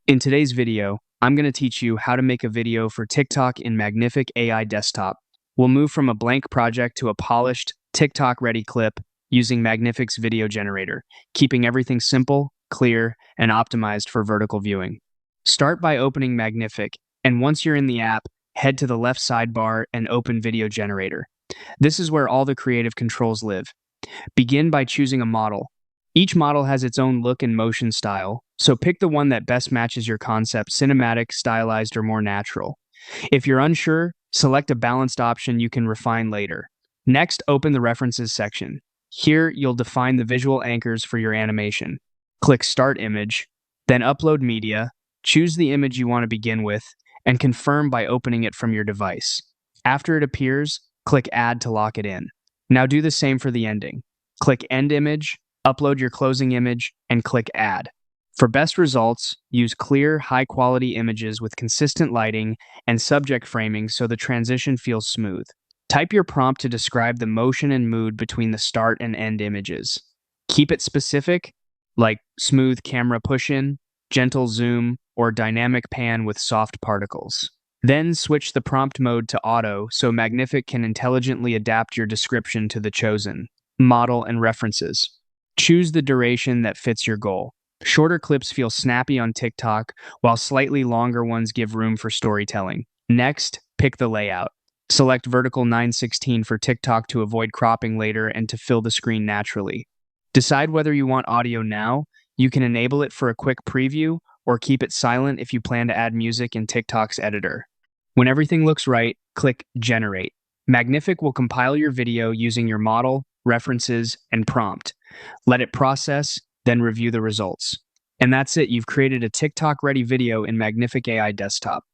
In today's video, I'm going to teach you how to make a video for TikTok in Magnific AI Desktop. We'll move from a blank project to a polished, TikTok-ready clip using Magnific's video generator, keeping everything simple, clear, and optimized for vertical viewing. Start by opening Magnific, and once you're in the app, head to the left sidebar and open Video Generator. This is where all the creative controls live. Begin by choosing a model. Each model has its own look and motion style, so pick the one that best matches your concept: cinematic, stylized, or more natural. If you're unsure, select a balanced option you can refine later. Next, open the References section. Here, you'll define the visual anchors for your animation. Click Start Image, then Upload Media, choose the image you want to begin with, and confirm by opening it from your device. After it appears, click Add to lock it in. Now do the same for the ending. Click End Image, upload your closing image, and click Add. For best results, use clear, high-quality images with consistent lighting and subject framing so the transition feels smooth. Type your prompt to describe the motion and mood between the start and end images. Keep it specific, like smooth camera push-in, gentle zoom, or dynamic pan with soft particles. Then switch the prompt mode to auto so Magnific can intelligently adapt your description to the chosen model and references. Choose the duration that fits your goal. Shorter clips feel snappy on TikTok, while slightly longer ones give room for storytelling. Next, pick the layout. Select vertical 9:16 for TikTok to avoid cropping later and to fill the screen naturally. Decide whether you want audio now. You can enable it for a quick preview, or keep it silent if you plan to add music in TikTok's editor. When everything looks right, click Generate. Magnific will compile your video using your model, references, and prompt. Let it process, then review the results. And that's it, you've created a TikTok-ready video in Magnific AI Desktop.